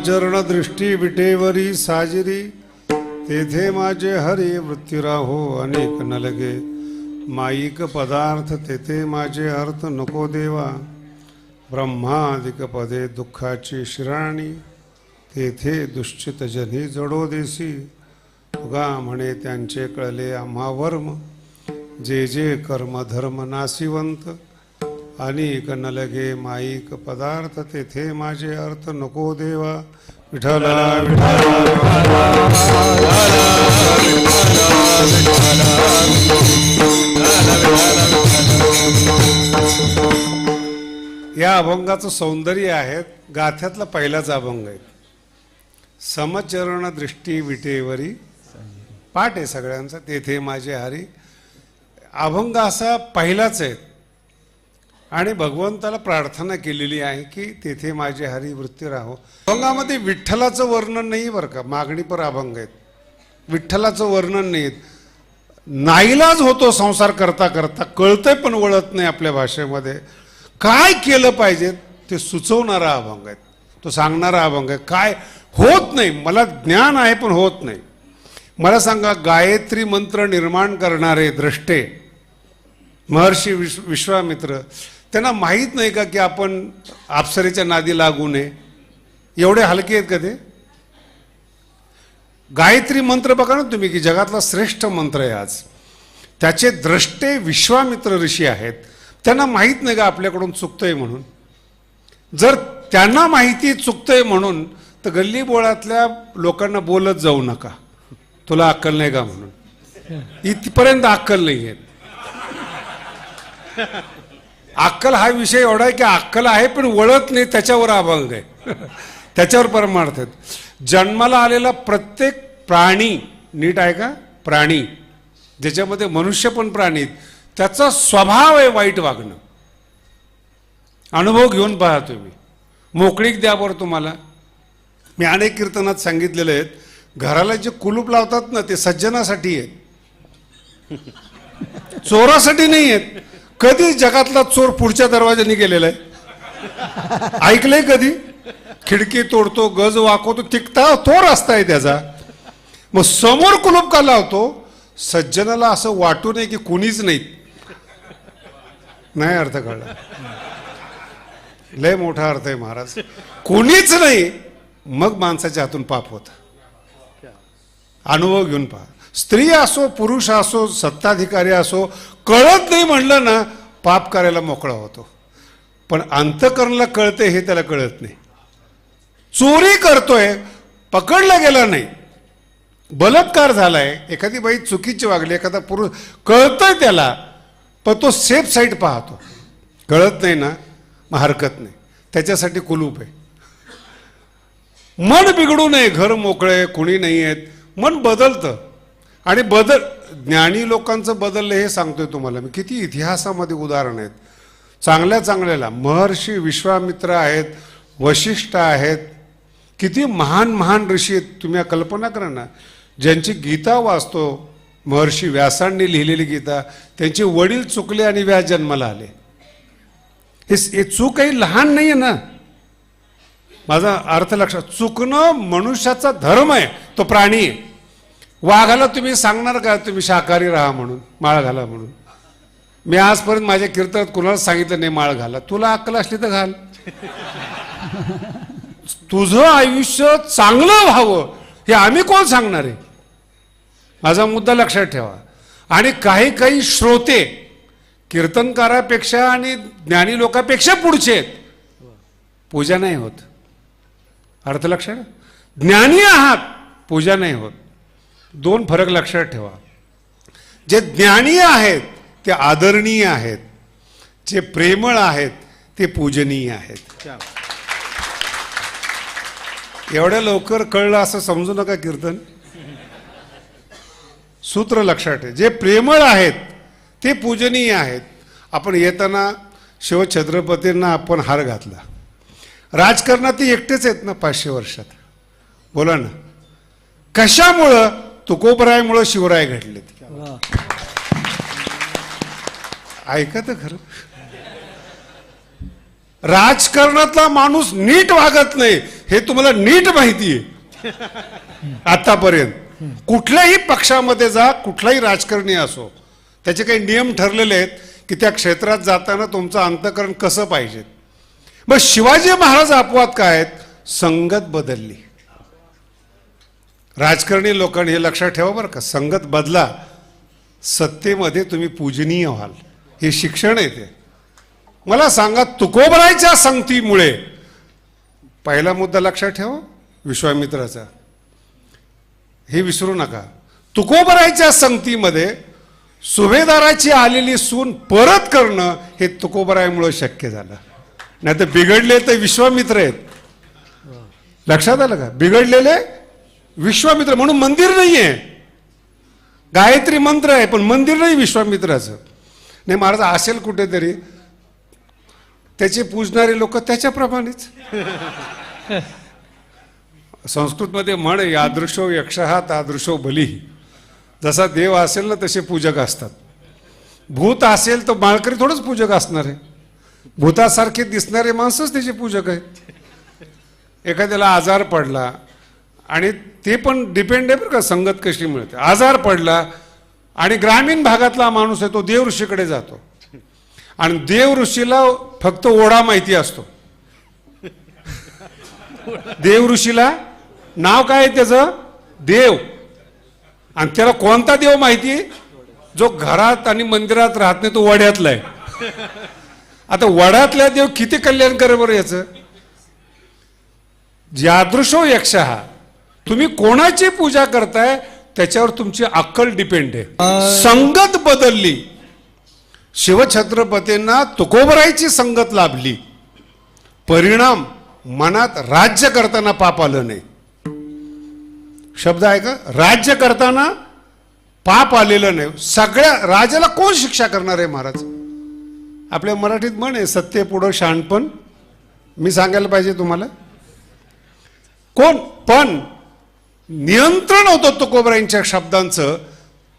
समचरण दृष्टी विटेवरी साजिरी, तेथे माझे हरी वृत्ती राहो अनेक न लगे. माईक पदार्थ तेथे माझे अर्थ नको देवा, ब्रह्मादिक पदे दुःखाची शिराणी, तेथे दुश्चित जनी जडो देसी. तुगा म्हणे त्यांचे कळले आम्हा वर्म, जे जे कर्म धर्म नासिवंत. अनेक न लगे माईक पदार्थ तेथे माझे अर्थ नको देवा. विठ्ठला या अभंगाचं सौंदर्य आहे. गाथ्यातला पहिलाच अभंग आहे. समचरण दृष्टी विटेवरी, पाठ आहे सगळ्यांचा. तेथे माझे हरी. अभंग असा पहिलाच आहे आणि भगवंताला प्रार्थना केलेली आहे की तेथे माझे हरी वृत्ती राहो. अभंगामध्ये विठ्ठलाचं वर्णन नाही बरं का, मागणीपर अभंग आहेत. विठ्ठलाचं वर्णन नाही. नाईलाज होतो संसार करता करता, कळतंय पण वळत नाही आपल्या भाषेमध्ये. काय केलं पाहिजे ते सुचवणारा अभंग आहे, तो सांगणारा अभंग आहे. काय होत नाही, मला ज्ञान आहे पण होत नाही. मला सांगा, गायत्री मंत्र निर्माण करणारे द्रष्टे महर्षी विश्वामित्र, त्यांना माहीत नाही का की आपण अप्सरेच्या नादी लागू नये? एवढे हलके आहेत का ते? गायत्री मंत्र बघा ना तुम्ही, की जगातला श्रेष्ठ मंत्र आहे आज. त्याचे द्रष्टे विश्वामित्र ऋषी आहेत. त्यांना माहीत नाही का आपल्याकडून चुकतंय म्हणून? जर त्यांना माहिती चुकतंय म्हणून तर गल्ली बोळातल्या लोकांना बोलत जाऊ नका, तुला अक्कल नाही का म्हणून. इथपर्यंत अक्कल नाही आहे. अक्कल हा विषय एवढा आहे की अक्कल आहे पण वळत नाही, त्याच्यावर अभंग आहे. त्याच्यावर परमार्थ आहेत. जन्माला आलेला प्रत्येक प्राणी, नीट आहे का, प्राणी ज्याच्यामध्ये मनुष्य पण प्राणी, त्याचा स्वभाव आहे वाईट वागणं. अनुभव घेऊन पहा तुम्ही, मोकळीक द्या बरं तुम्हाला. मी अनेक कीर्तनात सांगितलेले आहेत, घराला जे कुलूप लावतात ना ते सज्जनासाठी आहेत, चोरासाठी नाही आहेत. कधी जगातला चोर पुढच्या दरवाजाने गेलेला आहे? ऐकलंय कधी? खिडकी तोडतो, गज वाकवतो, तिकता तो रस्ता आहे त्याचा. मग समोर कुलूप का लावतो? सज्जनाला असं वाटू नये की कुणीच नाही. नाही अर्थ कळला? लय मोठा अर्थ आहे महाराज. कोणीच नाही, मग माणसाच्या हातून पाप होत. अनुभव घेऊन पहा. स्त्री असो पुरुष असो सत्ताधिकारी असो, कळत नाही म्हणलं ना पाप करायला मोकळा होतो. पण अंतःकरणाला कळते हे त्याला कळत नाही. चोरी करतोय, पकडला गेला नाही, बलात्कार झालाय, एखादी बाई चुकीची वागली, एखादा पुरुष, कळतंय त्याला, पण तो सेफ साईड पाहतो. कळत नाही ना, मग हरकत नाही, त्याच्यासाठी कुलूप आहे. मन बिघडू नये, घर मोकळे, कुणी नाही आहेत, मन बदलतं. आणि ज्ञानी लोकांचं बदललं हे सांगतोय तुम्हाला मी. किती इतिहासामध्ये उदाहरण आहेत चांगल्या चांगल्याला. महर्षी विश्वामित्र आहेत, वशिष्ठ आहेत, किती महान महान ऋषी आहेत. तुम्ही कल्पना करा ना, ज्यांची गीता वाचतो, महर्षी व्यासांनी लिहिलेली गीता, त्यांचे वडील चुकले आणि व्यास जन्माला आले. हे चूक काही लहान नाही आहे ना. माझा अर्थ लक्षात, चुकणं मनुष्याचा धर्म आहे, तो प्राणी आहे. वाघाला तुम्ही सांगणार का तुम्ही शाकाहारी राहा म्हणून, माळ घाला म्हणून? मी आजपर्यंत माझ्या कीर्तनात कुणाला सांगितलं नाही माळ घाला. तुला अक्कल असली तर घाल. तुझं आयुष्य चांगलं व्हावं हे आम्ही कोण सांगणार आहे? माझा मुद्दा लक्षात ठेवा. आणि काही काही श्रोते कीर्तनकारापेक्षा आणि ज्ञानी लोकांपेक्षा पुढचे आहेत. पूजा नाही होत. अर्थ लक्षात, ज्ञानी आहात, पूजा नाही होत. दोन फरक लक्षात ठेवा. जे ज्ञानी आहेत ते आदरणीय आहेत, जे प्रेमळ आहेत ते पूजनीय आहेत. एवढ्या लवकर कळलं असं समजू नका कीर्तन. सूत्र लक्षात ठेवा. जे प्रेमळ आहेत ते पूजनीय आहेत. आपण येताना शिवछत्रपतींना आपण हार घातला. राजकारणात ते एकटेच आहेत ना 500 वर्षात. बोला ना, कशामुळं? तुकोबरायमुळं शिवराय घडलेत. ऐका तर खरं. राजकारणातला माणूस नीट वागत नाही हे तुम्हाला नीट माहिती आहे आतापर्यंत. कुठल्याही पक्षामध्ये जा, कुठलाही राजकारणी असो, त्याचे काही नियम ठरलेले आहेत की त्या क्षेत्रात जाताना तुमचं अंतःकरण कसं पाहिजे. मग शिवाजी महाराज अपवाद काय आहेत? संगत बदलली. राजकारणी लोकांनी हे लक्षात ठेवा बरं का, संगत बदला, सत्तेमध्ये तुम्ही पूजनीय व्हाल. हे शिक्षण आहे ते. मला सांगा, तुकोबरायच्या संगतीमुळे, पहिला मुद्दा लक्षात ठेवा विश्वामित्राचा, हे विसरू नका. तुकोबरायच्या संगतीमध्ये सुभेदाराची आलेली सून परत करणं हे तुकोबरायमुळे शक्य झालं. नाही तर बिघडले तर विश्वामित्र आहेत. लक्षात आलं का? बिघडलेले विश्वामित्र. म्हणून मंदिर नाहीये, गायत्री मंत्र आहे पण मंदिर नाही विश्वामित्राचं. नाही महाराज असेल कुठेतरी, त्याचे पूजणारे लोक त्याच्याप्रमाणेच. संस्कृतमध्ये म्हण आहे, यादृशो यक्षः तादृशो बली. जसा देव असेल ना तसे पूजक असतात. भूत असेल तर माळकरी थोडंच पूजक असणार आहे. भूतासारखे दिसणारे माणसंच त्याचे पूजक आहेत. एखाद्याला आजार पडला, आणि ते पण डिपेंड आहे बरं का संगत कशी मिळते. आजार पडला आणि ग्रामीण भागातला माणूस आहे, तो देव ऋषीकडे जातो आणि देव ऋषीला फक्त ओढा माहिती असतो. देव ऋषीला नाव काय आहे त्याचं? देव. आणि त्याला कोणता देव माहिती? जो घरात आणि मंदिरात राहत नाही, तो वड्यातला आहे. आता वड्यातला देव किती कल्याण करे बरं याचं. यादृशो यक्षः, तुम्ही कोणाची पूजा करताय त्याच्यावर तुमची अक्कल डिपेंड आहे. संगत बदलली. शिवछत्रपतींना तुकोबरायची संगत लाभली. परिणाम, मनात राज्य करताना पाप आलं नाही. शब्द आहे का? राज्य करताना पाप आलेलं नाही. सगळ्या राजाला कोण शिक्षा करणार आहे महाराज? आपल्या मराठीत म्हण आहे, सत्य पुढं शहाणपण. मी सांगायला पाहिजे तुम्हाला? कोण? पण नियंत्रण होतं तुकोबरायांच्या शब्दांचं.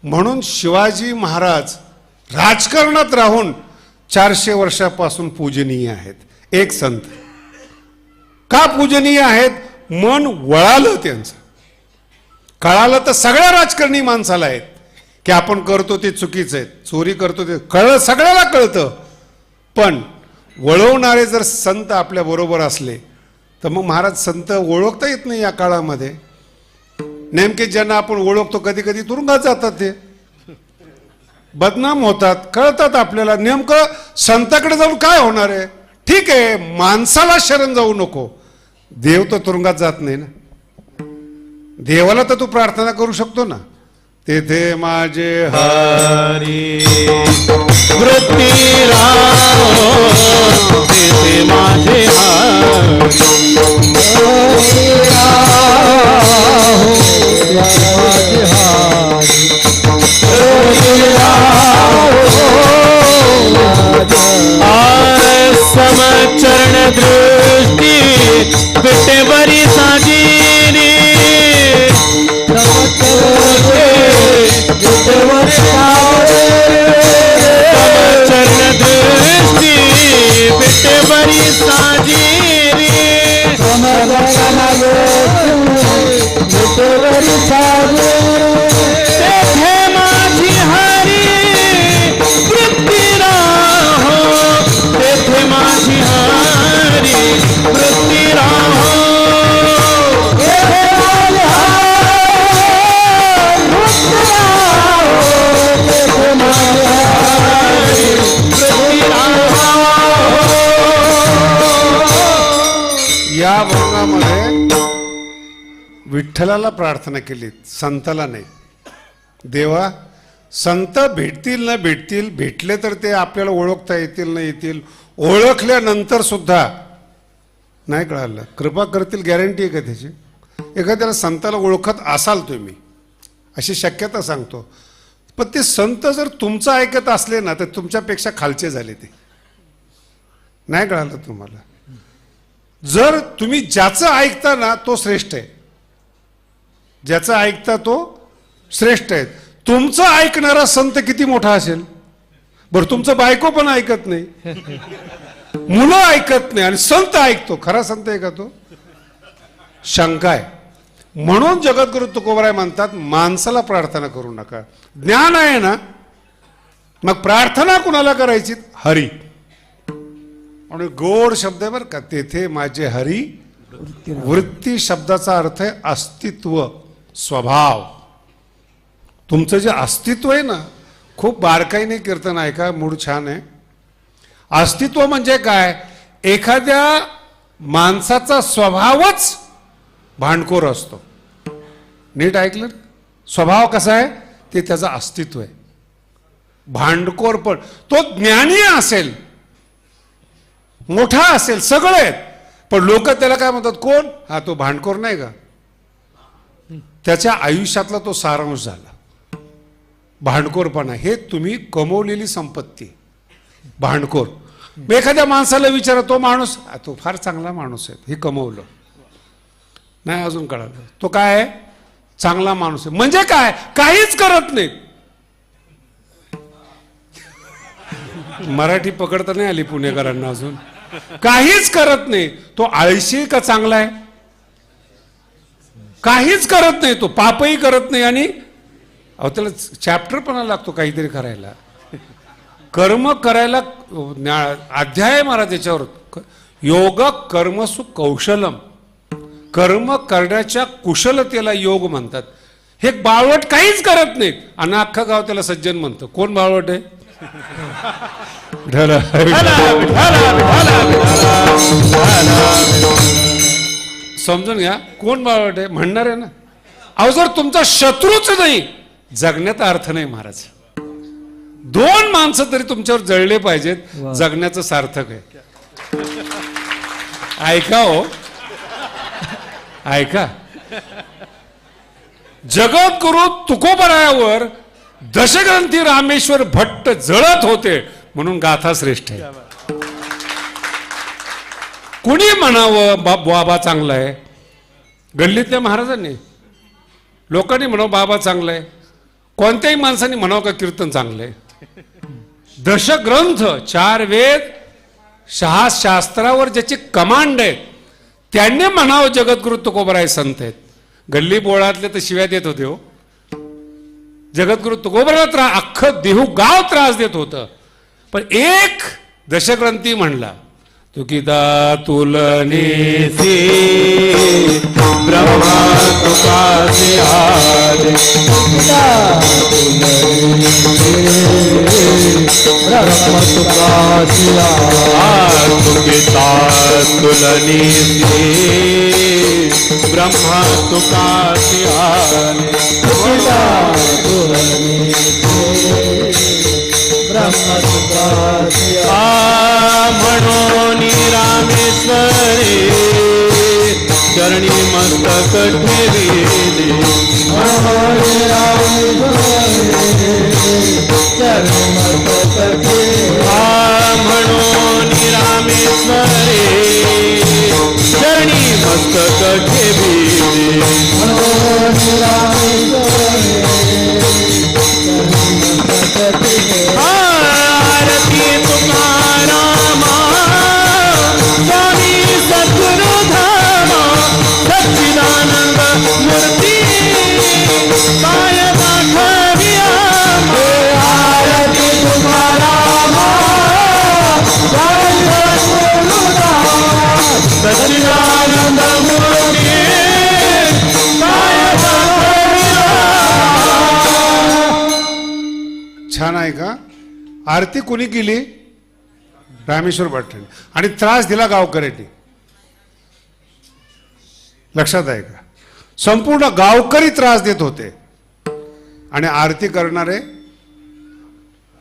म्हणून शिवाजी महाराज राजकारणात राहून 400 वर्षापासून पूजनीय आहेत. एक संत का पूजनीय आहेत? मन वळालं त्यांचं. कळालं तर सगळ्या राजकारणी माणसाला आहेत की आपण करतो ते चुकीचं आहे, चोरी करतो ते कळलं, सगळ्याला कळतं. पण वळवणारे जर संत आपल्या बरोबर असले तर मग महाराज संत ओळखता येत नाही या काळामध्ये. नेमके ज्यांना आपण ओळखतो कधी कधी तुरुंगात जातात, ते बदनाम होतात, कळतात आपल्याला. नेमकं संताकडे जाऊन काय होणार आहे? ठीक आहे, माणसाला शरण जाऊ नको. देव तर तुरुंगात जात नाही ना. देवाला तर तू प्रार्थना करू शकतो ना, तेथे माझे हरी वृत्ती राहो, तेथे माझे समचरण दृष्टी विटे बरी साजीनी. चरण दृष्टी विटे बरी साजीनी. तेथे माझी हरी वृत्ती राहो, तेथे माझी हरी वृत्ती राहो. या वर्गामध्ये विठ्ठलाला प्रार्थना केली, संताला नाही. देवा, संत भेटतील ना भेटतील, भेटले तर ते आपल्याला ओळखता येतील ना येतील, ओळखल्यानंतर सुद्धा नाही कळालं, कृपा करतील गॅरंटी आहे का त्याची? एखाद्याला संताला ओळखत असाल तुम्ही, अशी शक्यता सांगतो, पण ते संत जर तुमचं ऐकत असले ना तर तुमच्यापेक्षा खालचे झाले ते. नाही कळालं तुम्हाला? जर तुम्ही ज्याचं ऐकता ना तो श्रेष्ठ आहे, ज्याचं ऐकता तो श्रेष्ठ आहे. तुमचं ऐकणारा संत किती मोठा असेल बरं? तुमचं बायको पण ऐकत नाही, मुलं ऐकत नाही आणि संत ऐकतो. खरा संत आहे का तो? शंका आहे. म्हणून जगद्गुरु तुकोबराय म्हणतात माणसाला प्रार्थना करू नका. ज्ञान आहे ना, मग प्रार्थना कुणाला करायची? हरी. आणि गोड शब्द आहे बरं का, तेथे माझे हरी. वृत्ती शब्दाचा अर्थ आहे अस्तित्व, स्वभाव. तुमचं जे अस्तित्व आहे ना, खूप बारकाईने कीर्तन ऐका, मूड छान आहे. अस्तित्व म्हणजे काय? एखाद्या माणसाचा स्वभावच भांडखोर असतो. नीट ऐकलं? स्वभाव कसा आहे? ते त्याचं अस्तित्व आहे. भांडखोर पण तो ज्ञानी असेल, मोठा असेल, सगळे आहेत, पण लोक त्याला काय म्हणतात? कोण हा? तो भांडखोर नाही का? त्याच्या आयुष्यातला तो सारांश झाला भांडखोरपणा. हे तुम्ही कमवलेली संपत्ती. भांडखोर. एखाद्या माणसाला विचारा, तो माणूस तो फार चांगला माणूस आहे, हे कमवलं नाही, अजून कळालं. तो काय आहे? चांगला माणूस आहे. म्हणजे काय? काहीच करत नाही. मराठी पकडता नाही आली पुणेकरांना अजून. काहीच करत नाही. तो आळशी का चांगला आहे? काहीच करत नाही. तो पापही करत नाही. आणि अहो त्याला चॅप्टर पण लागतो काहीतरी करायला, कर्म करायला. अध्याय महाराज त्याच्यावर, योग कर्मसु कौशलम. कर्म करण्याच्या कुशलतेला योग म्हणतात. हे बावळट काहीच करत नाहीत आणि अख्खं गाव त्याला सज्जन म्हणतं. कोण बावळट आहे? समजून घ्या, कोण बावळट आहे म्हणणार आहे ना. अहो जर तुमचा शत्रूच नाही, जगण्यात अर्थ नाही महाराज. दोन माणसं तरी तुमच्यावर जळले पाहिजेत, जगण्याचं सार्थक आहे. ऐका हो, ऐका. जगद्गुरु तुकोबरायावर दशग्रंथी रामेश्वर भट्ट जळत होते म्हणून गाथा श्रेष्ठ आहे. कुणी म्हणावं बाबा चांगला आहे, गल्लीतल्या महाराजांनी, लोकांनी म्हणावं बाबा चांगला आहे, कोणत्याही माणसाने म्हणावं का कीर्तन चांगलं आहे. दशग्रंथ, 4 वेद, 6 शास्त्रावर ज्याची कमांड आहे त्यांनी म्हणावं जगद्गुरु तुकोबराय संत आहेत. गल्ली बोळातले तर शिव्या देत होते हो. जगद्गुरु तुकोबरायला अख्खं देहू गाव त्रास देत होतं, पण एक दशग्रंथी म्हणला, तुकिता तुलनेसी ब्रह्मा तुकासी आदे. ब्रह्मा तुकासी आदे. तुकिता तुलनेसी ब्रह्मा तुकासी आदे. ब्रह्मा तुकासी म्हणून रामेश्वरी चरणी मस्तक ठेविले. म्हणून रामेश्वरी चरणी मस्तक ठेविले. आरती तुकारामा स्वामी सद्गुरु धामा सच्चिदानंद मूर्ती काय दाखविया. आरती तुकारामा सच्चिदानंद मूर्ती काय दाखविया. छान आहे का? आरती कोणी केली? रामेश्वर भट्टाने. आणि त्रास दिला गावकऱ्यांनी. लक्षात आहे का? संपूर्ण गावकरी त्रास देत होते आणि आरती करणारे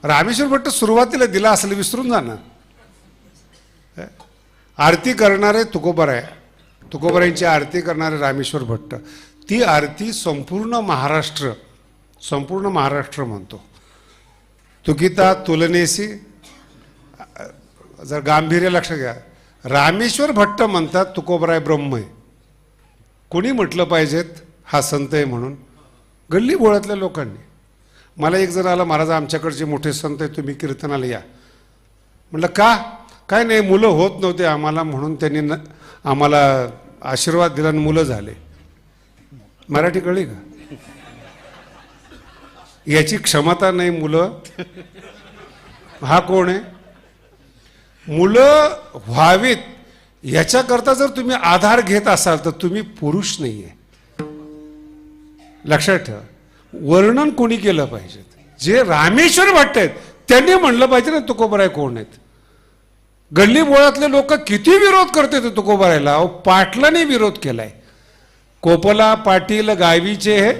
रामेश्वर भट्ट सुरुवातीला दिला असेल, विसरून जा ना. आरती करणारे तुकोबराय, तुकोबरायांची आरती करणारे रामेश्वर भट्ट. ती आरती संपूर्ण महाराष्ट्र म्हणतो. तुकिता तुलनेसी, जर गांभीर्य लक्ष घ्या, रामेश्वर भट्ट म्हणतात तुकोबराय ब्रह्म आहे. कोणी म्हटलं पाहिजेत हा संत आहे म्हणून? गल्ली बोळातल्या लोकांनी. मला एक जण आला, महाराज आमच्याकडचे मोठे संत आहे, तुम्ही कीर्तनाला या. म्हटलं का? काय नाही, मुलं होत नव्हते आम्हाला म्हणून त्यांनी आम्हाला आशीर्वाद दिला आणि मुलं झाले. मराठी कळली का? याची क्षमता नाही मुलं. हा कोण आहे? मुलं व्हावीत याच्याकरता जर तुम्ही आधार घेत असाल तर तुम्ही पुरुष नाहीये. लक्षात ठेवा. वर्णन कोणी केलं पाहिजे? जे रामेश्वर भट्ट आहेत त्यांनी म्हणलं पाहिजे ना तुकोबराय कोण आहेत. गल्ली बोळातले लोक किती विरोध करते ते तुकोबरायला. अहो पाटलाने विरोध केलाय. कोपला पाटील गावीचे हे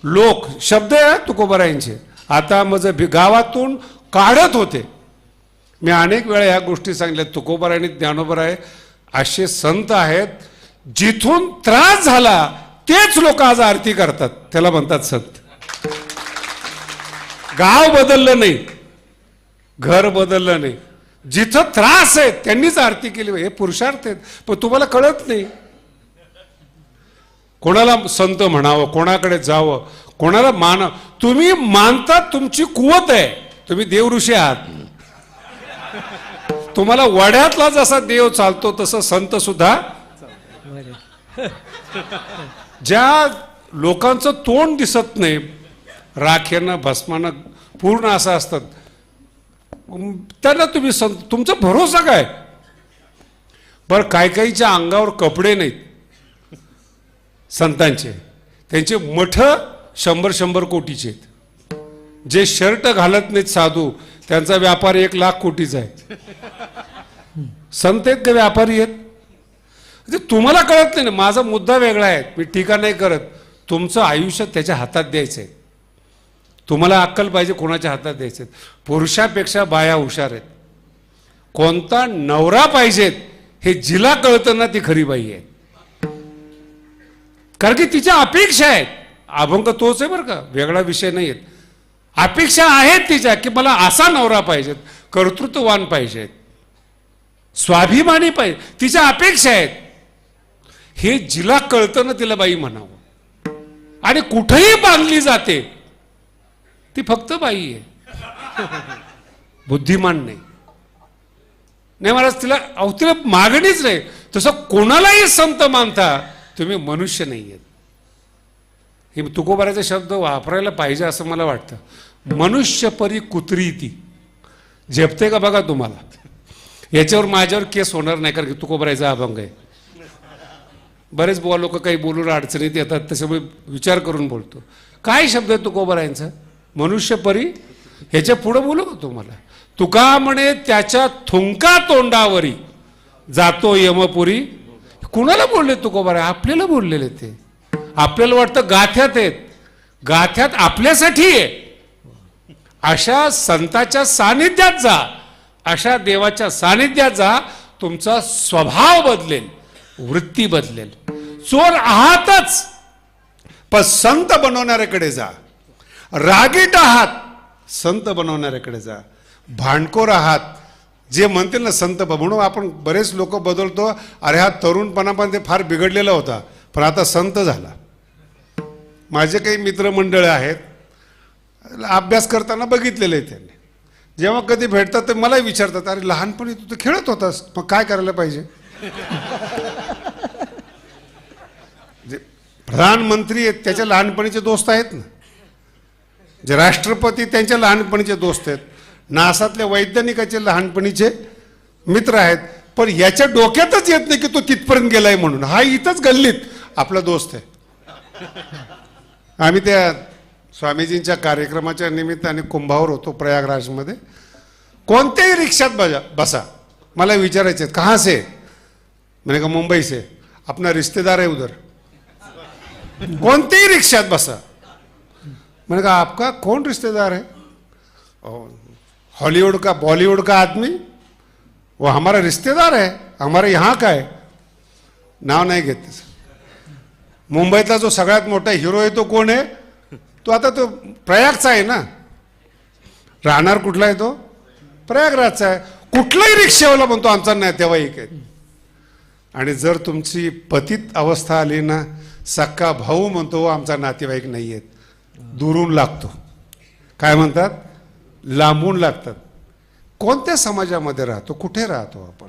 लोक शब्द आहे तुकोबरायांचे. आता मज गावातून काढत होते. मी अनेक वेळा ह्या गोष्टी सांगितल्या. तुकोबराय आणि ज्ञानोबराय असे संत आहेत जिथून त्रास झाला तेच लोक आज आरती करतात. त्याला म्हणतात संत. गाव बदललं नाही, घर बदललं नाही, जिथं त्रास आहे त्यांनीच आरती केली. हे पुरुषार्थ आहेत. पण तुम्हाला कळत नाही. कोणाला संत म्हणावं, कोणाकडे जावं, कोणाला मानावं. तुम्ही मानतात, तुमची कुवत आहे. तुम्ही देवऋषी आहात. तुम्हाला वड्यातला जसा देव चालतो तसं संत सुद्धा. ज्या लोकांचं तोंड दिसत नाही, राखेनं भस्मानं पूर्ण असं असतात, त्यांना तुम्ही संत. तुमचा भरोसा काय? बरं काही काहीच्या अंगावर कपडे नाहीत संतांचे. त्यांचे मठ 100-100 कोटीचे आहेत. जे शर्ट घालत नाहीत साधू त्यांचा व्यापार 1,00,000 कोटीचा आहे. संत आहेत का व्यापारी आहेत? तुम्हाला कळत नाही ना. माझा मुद्दा वेगळा आहे. मी टीका नाही करत. तुमचं आयुष्य त्याच्या हातात द्यायचंय. तुम्हाला अक्कल पाहिजे कोणाच्या हातात द्यायचे. पुरुषापेक्षा बाया हुशार आहेत. कोणता नवरा पाहिजेत हे जिला कळतं ना ती खरी बाई आहे. कारण की तिच्या अपेक्षा आहेत. अभंग तोच आहे बरं का, वेगळा विषय नाही आहेत. अपेक्षा आहेत तिच्या की मला असा नवरा पाहिजेत, कर्तृत्ववान पाहिजेत, स्वाभिमानी पाहिजे. तिच्या अपेक्षा आहेत. हे जिला कळतं ना तिला बाई म्हणावं. आणि कुठेही बांधली जाते ती फक्त बाई आहे, बुद्धिमान नाही. नाही महाराज तिला मागणीच नाही. तसं कोणालाही संत मानता तुम्ही मनुष्य नाही आहेत. हे तुकोबाराचा शब्द वापरायला पाहिजे असं मला वाटतं. मनुष्य परी कुत्री ती झेपते का बघा तुम्हाला. याच्यावर माझ्यावर केस होणार नाही कारण की तुकोबाराचा अभंग आहे. बरेच लोक काही बोलून अडचणीत येतात, त्याच्यामुळे विचार करून बोलतो. काय शब्द आहे तुकोबारायांचा? मनुष्य परी. ह्याच्या पुढे बोलू का तुम्हाला? तुका म्हणे त्याच्या थुंका तोंडावरी जातो यमपुरी. कुणाला बोलले तुकोबाराय? आपल्याला बोललेले ते. आपल्याला वाटतं गाथ्यात आहेत. गाथ्यात आपल्यासाठी आहे. अशा संताच्या सानिध्यात जा, अशा देवाच्या सानिध्यात जा. तुमचा स्वभाव बदलेल, वृत्ती बदलेल. चोर आहातच पण संत बनवणाऱ्याकडे जा. रागीट आहात, संत बनवणाऱ्याकडे जा. भांडखोर आहात, जे म्हणतील ना संत म्हणून आपण बरेच लोक बदलतो. अरे हा तरुणपणामध्ये फार बिघडलेला होता पण आता संत झाला. माझे काही मित्रमंडळ आहेत, अभ्यास करताना बघितलेलं आहे त्यांनी. जेव्हा कधी भेटतात तर मला विचारतात, अरे लहानपणी तू तर खेळत होतास, मग काय करायला पाहिजे? प्रधानमंत्री आहेत त्याच्या लहानपणीचे दोस्त आहेत ना, जे राष्ट्रपती त्यांच्या लहानपणीचे दोस्त आहेत, नासातल्या वैज्ञानिकाचे लहानपणीचे मित्र आहेत. पण याच्या डोक्यातच येत नाही की तो तिथपर्यंत गेलाय म्हणून. हा इथंच गल्लीत आपला दोस्त आहे. आम्ही त्या स्वामीजींच्या कार्यक्रमाच्या निमित्ताने कुंभावर होतो प्रयागराजमध्ये. कोणत्याही रिक्षात बसा, मला विचारायचे कहाँ से? मैंने कहा मुंबई से. अपना रिश्तेदार है उधर. कोणत्याही रिक्षात बसा. मैंने कहा आपका कौन रिश्तेदार है? हॉलीवुड का बॉलीवुड का आदमी, वो हमारा रिश्तेदार है, हमारे यहाँ का है. नाव नाही घेत त्याचं. मुंबईतला जो सगळ्यात मोठा हिरो आहे तो कोण आहे? तो आता तो प्रयागचा आहे ना. राहणार कुठला आहे तो? प्रयागराजचा आहे. कुठलाही रिक्षावाला म्हणतो आमचा नातेवाईक आहे. आणि जर तुमची पतित अवस्था आली ना, सक्का भाऊ म्हणतो आमचा नातेवाईक नाही आहेत. दुरून लागतो. काय म्हणतात? लांबून लागतात. कोणत्या समाजामध्ये राहतो, कुठे राहतो आपण?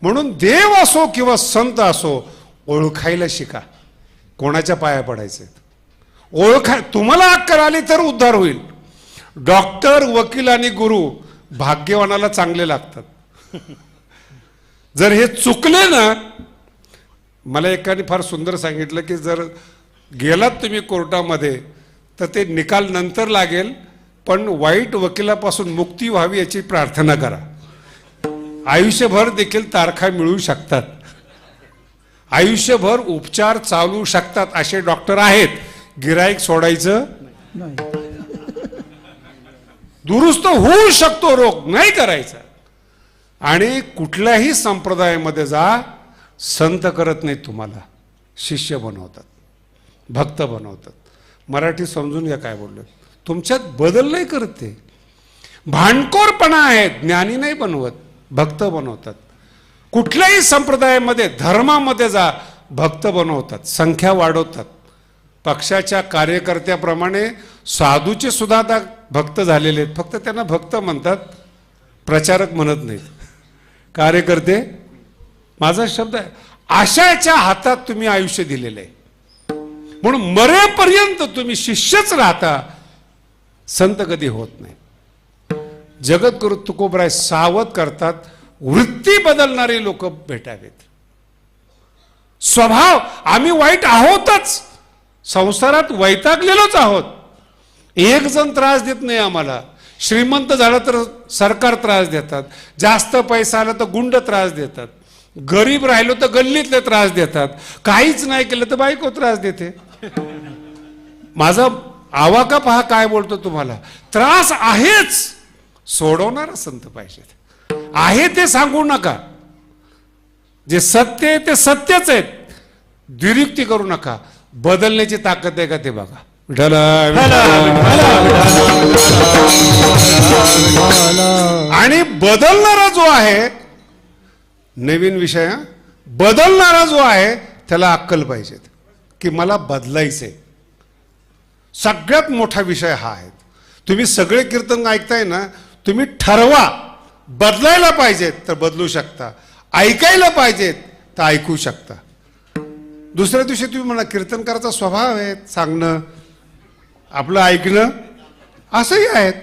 म्हणून देव असो किंवा संत असो, ओळखायला शिका कोणाच्या पाया पडायचे. तुम्हाला अक्कल आली तर उद्धार होईल. डॉक्टर, वकील आणि गुरु भाग्यवानाला चांगले लागतात. जर हे चुकले ना, मला एकाने फार सुंदर सांगितलं की जर गेलात तुम्ही कोर्टामध्ये तर ते निकाल नंतर लागेल, पण वाईट वकिलापासून मुक्ती व्हावी याची प्रार्थना करा. आयुष्यभर देखील तारखा मिळू शकतात, आयुष्यभर उपचार चालू शकतात असे डॉक्टर आहेत. गिराईक सोडायचं दुरुस्त होऊ शकतो रोग, नाही करायचा. आणि कुठल्याही संप्रदायामध्ये जा, संत करत नाहीत तुम्हाला, शिष्य बनवतात, भक्त बनवतात. मराठी समजून घ्या काय बोललो. तुमच्यात बदल नाही करत ते, भांडखोरपणा आहे. ज्ञानी नाही बनवत, भक्त बनवतात. कुठल्याही संप्रदायामध्ये, धर्मामध्ये जा, भक्त बनवतात, संख्या वाढवतात. पक्षाच्या कार्यकर्त्याप्रमाणे साधूचे सुद्धा आता भक्त झालेले आहेत. फक्त त्यांना भक्त म्हणतात, प्रचारक म्हणत नाहीत. कार्यकर्ते माझा शब्द आहे. आशाच्या हातात तुम्ही आयुष्य दिलेलं आहे, म्हणून मरेपर्यंत तुम्ही शिष्यच राहता, संत कधी होत नाही. जगद्गुरु तुकोबराय सावध करतात, वृत्ती बदलणारे लोक भेटावेत. स्वभाव आम्ही वाईट आहोतच, संसारात वैतागलेलोच आहोत. एक जण त्रास देत नाही आम्हाला. श्रीमंत झाला तर सरकार त्रास देतात, जास्त पैसा आला तर गुंड त्रास देतात, गरीब राहिलो तर गल्लीतले त्रास देतात, काहीच नाही केलं तर बायको त्रास देते. माझा आवाका पहा काय बोलतो तुम्हाला. त्रास आहेच, सोडवणारा संत पाहिजेत. आहे ते सांगू नका, जे सत्य आहे ते सत्यच आहेत, द्विरुक्ती करू नका. बदलण्याची ताकद आहे का ते बघा. आणि बदलणारा जो आहे, नवीन विषय, बदलणारा जो आहे त्याला अक्कल पाहिजे की मला बदलायचंय. सगळ्यात मोठा विषय हा आहे. तुम्ही सगळे कीर्तन ऐकताय ना, तुम्ही ठरवा बदलायला पाहिजेत तर बदलू शकता, ऐकायला पाहिजेत तर ऐकू शकता. दुसऱ्या दिवशी तुम्ही म्हणा कीर्तनकाराचा स्वभाव आहे सांगणं, आपलं ऐकणं, असंही आहेत.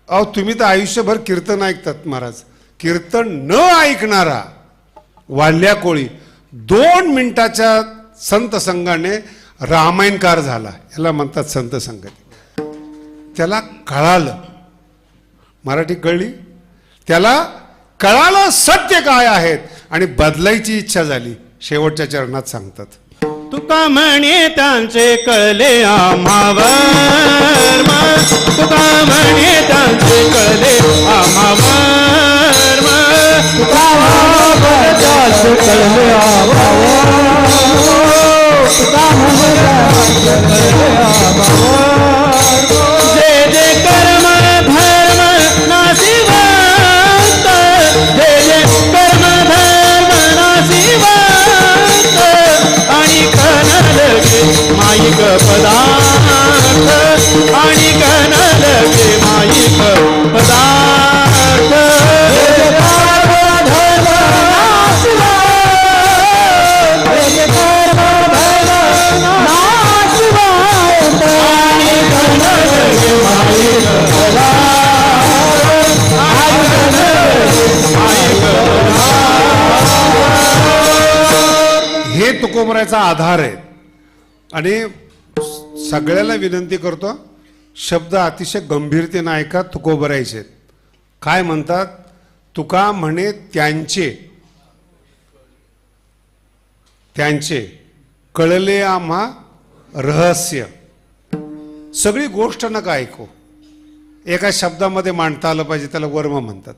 अहो तुम्ही तर आयुष्यभर कीर्तन ऐकतात महाराज. कीर्तन न ऐकणारा वाल्या कोळी 2 मिनिटाच्या संत संघाने रामायणकार झाला, याला म्हणतात संत संगती. त्याला कळालं, मराठी कळली, त्याला कळालं सत्य काय आहेत आणि बदलायची इच्छा झाली. शेवटच्या चरणात सांगतात, तुका म्हणे त्यांचे कळले आम्हावर, तुका म्हणे त्यांचे कळले आम्हावर, तुका म्हणे त्यांचे कळले आम्हावर, तुका म्हणे त्यांचे कळले आम्हावर. जे जे कर्म धर्म नाशिवंत, जे जे कर्म धर्म नाशिवंत, आणि कनलगे माईक पदार्थ, आणि कनलगे माईक पदार्थ. हे तुकोबरायचा आधार आहे. आणि सगळ्याला विनंती करतो, शब्द अतिशय गंभीरतेने ऐका. तुकोबरायचे आहेत. काय म्हणतात, तुका म्हणे त्यांचे कळले आम्हा रहस्य. सगळी गोष्ट नका ऐकू, एका शब्दामध्ये मांडता आलं पाहिजे, त्याला वर्म म्हणतात.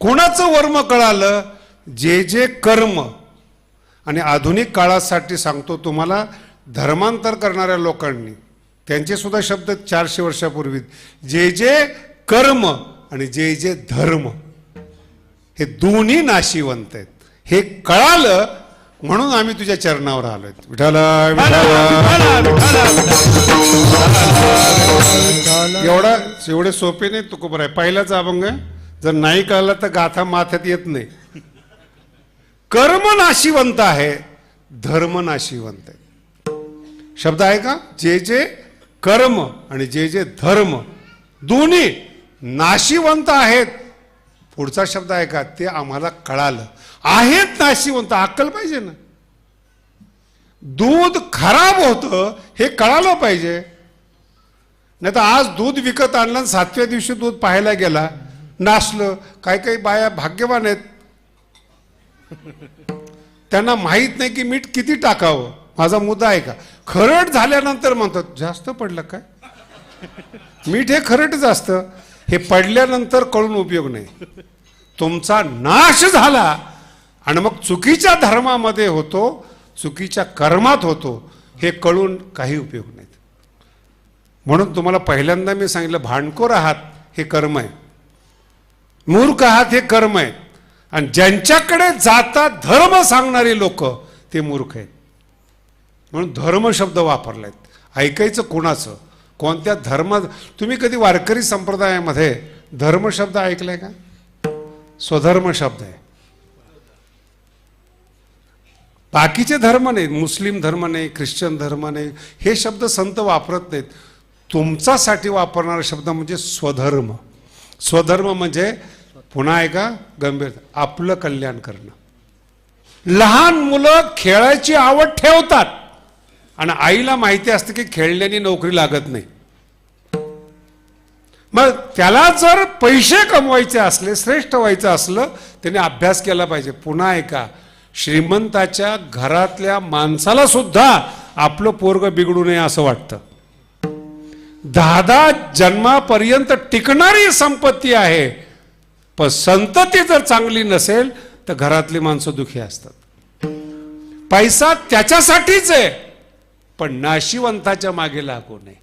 कोणाचं वर्म कळालं, जे जे कर्म. आणि आधुनिक काळासाठी सांगतो तुम्हाला, धर्मांतर करणाऱ्या लोकांनी त्यांचे सुद्धा शब्द 400 वर्षापूर्वी, जे जे कर्म आणि जे जे धर्म, हे दोन्ही नाशिवंत आहेत. हे कळालं म्हणून आम्ही तुझ्या चरणावर आलोय. विठाला एवढे सोपे नाही तुकोबर आहे. पहिलाच अभंग आहे, जर नाही कळलं तर गाथा माथ्यात येत नाही. कर्म नाशिवंत आहे, धर्म नाशिवंत आहेत. शब्द आहे का? जे जे कर्म आणि जे जे धर्म दोन्ही नाशिवंत आहेत. पुढचा शब्द आहे का? ते आम्हाला कळालं. आहेत नाशिवंत, अक्कल पाहिजे ना. दूध खराब होतं हे कळालं पाहिजे. नाही तर आज दूध विकत आणलं, 7व्या दिवशी दूध पाहायला गेला, नासलं. काही काही बाया भाग्यवान आहेत, त्यांना माहीत नाही की मीठ किती टाकावं. माझा मुद्दा आहे का? खरट झाल्यानंतर म्हणतात जास्त पडलं काय. मीठ हे खरटच असतं. हे पडल्यानंतर कळून उपयोग नाही. तुमचा नाश झाला आणि मग चुकीच्या धर्मामध्ये होतो, चुकीच्या कर्मात होतो, हे कळून काही उपयोग नाही. म्हणून तुम्हाला पहिल्यांदा मी सांगितलं, भांडखोर आहात हे कर्म आहे, मूर्ख आहात हे कर्म आहे. आणि ज्यांच्याकडे जातात धर्म सांगणारी लोक ते मूर्ख आहेत. म्हणून धर्म शब्द वापरलाय. ऐकायचं कोणाचं? कोणत्या धर्म? तुम्ही कधी वारकरी संप्रदायामध्ये धर्म शब्द ऐकलाय का? स्वधर्म शब्द आहे. बाकीचे धर्म नाहीत, मुस्लिम धर्म नाही, ख्रिश्चन धर्म नाही, हे शब्द संत वापरत नाहीत. तुमच्यासाठी वापरणारा शब्द म्हणजे स्वधर्म. स्वधर्म म्हणजे पुन्हा एका गंभीर, आपलं कल्याण करणं. लहान मुलं खेळायची आवड ठेवतात आणि आईला माहिती असते की खेळल्याने नोकरी लागत नाही. मग त्याला जर पैसे कमवायचे असले, श्रेष्ठ व्हायचं असलं, त्याने अभ्यास केला पाहिजे. पुन्हा एका श्रीमंताच्या घरातल्या माणसाला सुद्धा आपलं पोरग बिघडू नये असं वाटतं. 10 जन्मापर्यंत टिकणारी संपत्ती आहे, पण संतती जर चांगली नसेल तर घरातली माणसं दुखी असतात. पैसा त्याच्यासाठीच आहे, पण नाशिवंताच्या मागे लागू नये.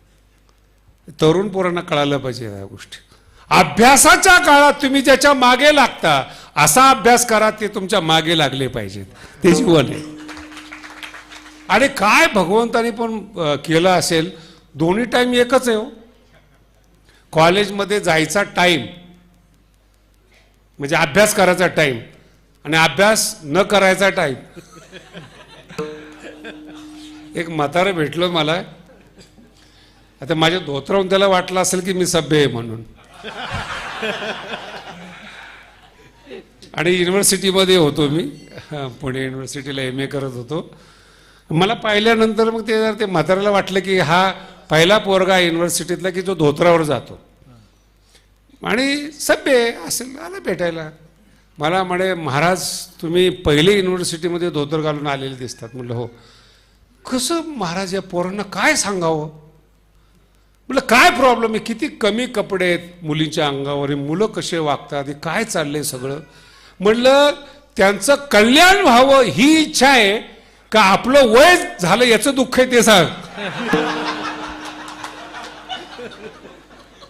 तरुण पोरांना कळायला पाहिजे या गोष्टी. अभ्यासाच्या काळात तुम्ही ज्याच्या मागे लागता असा अभ्यास करा, ते तुमच्या मागे लागले पाहिजेत. ते जीवन आहे. आणि काय भगवंतानी पण केलं असेल, दोन्ही टाइम एकच आहे हो. कॉलेजमध्ये जायचा टाइम म्हणजे अभ्यास करायचा टाइम आणि अभ्यास न करायचा टाइम. एक म्हातारं भेटलं मला. आता माझ्या धोत्रावून त्याला वाटलं असेल की मी सभ्य आहे म्हणून. आणि युनिव्हर्सिटीमध्ये होतो मी, पुणे युनिव्हर्सिटीला MA करत होतो. मला पाहिल्यानंतर मग ते म्हाताऱ्याला वाटलं की हा पहिला पोरगा युनिव्हर्सिटीतला की जो धोत्रावर जातो आणि सभ्य असेल. आला भेटायला. मला म्हणे, महाराज तुम्ही पहिले युनिव्हर्सिटीमध्ये धोतर घालून आलेले दिसतात. म्हटलं हो. कसं महाराज, या पोरांना काय सांगावं? म्हटलं काय प्रॉब्लेम आहे? किती कमी कपडे आहेत मुलींच्या अंगावर, मुलं कसे वागतात, हे काय चाललंय सगळं. म्हटलं त्यांचं कल्याण व्हावं ही इच्छा आहे का आपलं वय झालं याचं दुःख आहे ते सांग.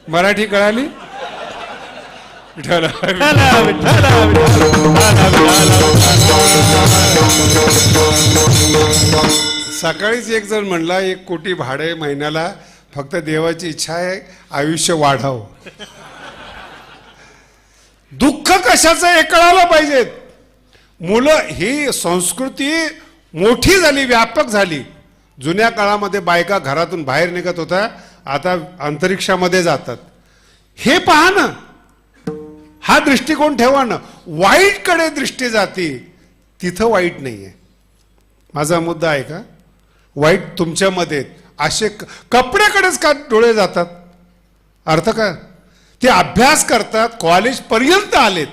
मराठी कळाली? सकाळीच एक जण म्हणला, 1 कोटी भाडे महिन्याला, फक्त देवाची इच्छा आहे आयुष्य वाढावं. दुःख कशाचं हे कळायला पाहिजेत. मुलं ही संस्कृती मोठी झाली, व्यापक झाली. जुन्या काळामध्ये बायका घरातून बाहेर निघत होत्या, आता अंतरिक्षामध्ये जातात. हे पहा ना, हा दृष्टिकोन ठेवा ना. वाईटकडे दृष्टी जाते, तिथं वाईट नाहीये. माझा मुद्दा आहे का? वाईट तुमच्यामध्ये. असे कपड्याकडेच का डोळे जातात? अर्थ काय? ते अभ्यास करतात, कॉलेज पर्यंत आलेत.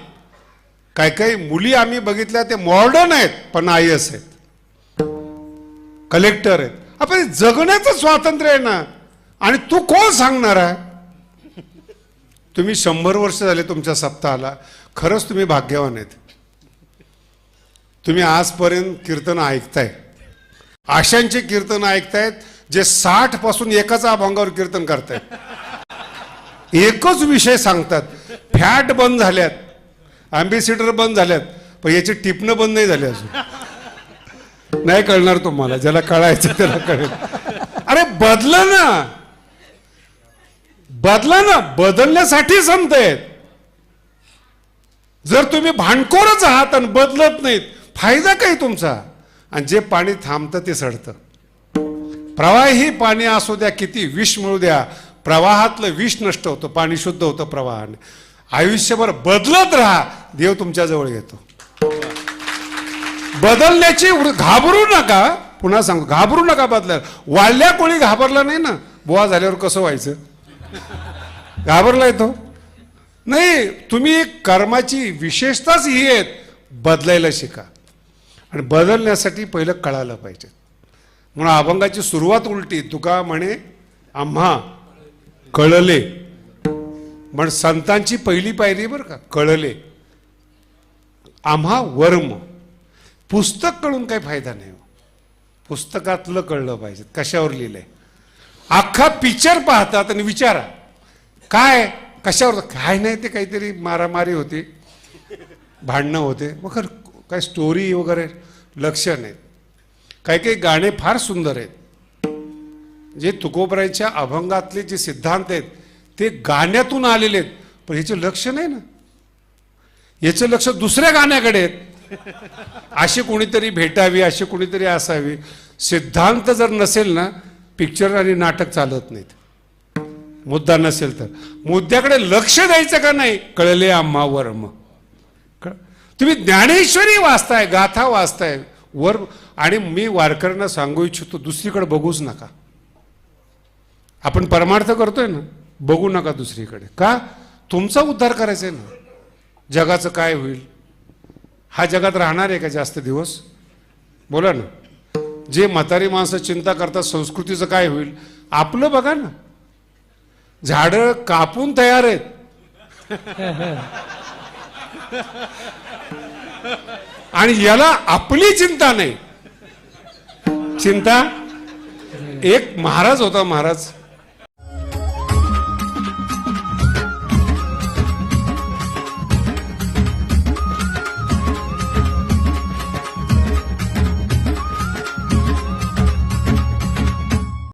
काही काही मुली आम्ही बघितल्या, ते मॉडर्न आहेत पण IAS आहेत, कलेक्टर आहेत. आपण जगण्याचं स्वातंत्र्य आहे ना. आणि तू कोण सांगणार आहे? तुम्ही 100 वर्ष झाले तुमच्या सप्ताहाला. खरंच तुम्ही भाग्यवान आहेत. तुम्ही आजपर्यंत कीर्तन ऐकताय, आशांचे कीर्तन ऐकतायत, जे 60 पासून एकाच अभंगावर कीर्तन करतायत. एकच विषय सांगतात. फॅट बंद झाल्यात, अँबॅसिडर बंद झाल्यात, पण याची टिपणं बंद नाही झाली अजून. नाही कळणार तुम्हाला, ज्याला कळायचं त्याला कळेल. अरे बदला ना, बदला ना. बदलण्यासाठी संत आहेत. जर तुम्ही भांडखोरच आहात आणि बदलत नाहीत, फायदा काय तुमचा? आणि जे पाणी थांबतं ते सडतं. प्रवाही पाणी असू द्या, किती विष मिळू द्या, प्रवाहातलं विष नष्ट होतं, पाणी शुद्ध होतं प्रवाहाने. आयुष्यभर बदलत राहा, देव तुमच्या जवळ येतो. बदलण्याची घाबरू नका. पुन्हा सांगतो, घाबरू नका बदलायला. वाढल्या कोणी घाबरला नाही ना, बुवा झाल्यावर कसं व्हायचं, घाबरला येतो नाही. तुम्ही कर्माची विशेषताच ही आहे, बदलायला शिका. आणि बदलण्यासाठी पहिलं कळायला पाहिजे. म्हणून अभंगाची सुरुवात उलटी. तुका म्हणे आम्हा कळले. पण संतांची पहिली पायरी बरं का, कळले. आम्हा वर्म. पुस्तक कळून काही फायदा नाही. पुस्तकातलं कळलं पाहिजे कशावर लिहिलंय. अख्खा पिक्चर पाहतात आणि विचारा काय कशावर, काय नाही ते काहीतरी मारामारी होती, भांडणं होते, मग काय स्टोरी वगैरे लक्ष नाही. काही काही गाणे फार सुंदर आहेत. जे तुकोबरायच्या अभंगातले जे सिद्धांत आहेत ते गाण्यातून आलेले आहेत, पण ह्याचं लक्ष नाही ना. याचं लक्ष दुसऱ्या गाण्याकडे आहेत. अशी कोणीतरी भेटावी, अशी कोणीतरी असावी. सिद्धांत जर नसेल ना, पिक्चर आणि नाटक चालत नाहीत. मुद्दा नसेल तर मुद्द्याकडे लक्ष द्यायचं का नाही. कळले आम्हा वर्म. तुम्ही ज्ञानेश्वरी वाचताय, गाथा वाचताय वर. आणि मी वारकऱ्यांना सांगू इच्छितो, दुसरीकडे बघूच नका. आपण परमार्थ करतोय ना, बघू नका दुसरीकडे. का? तुमचा उद्धार करायचा आहे ना. जगाचं काय होईल? हा जगात राहणार आहे का जास्त दिवस? बोला ना. जे म्हातारी माणसं चिंता करतात संस्कृतीचं काय होईल, आपलं बघा ना. झाडं कापून तयार आहेत. आणि याला आपली चिंता नाही. चिंता. एक महाराज होता, महाराज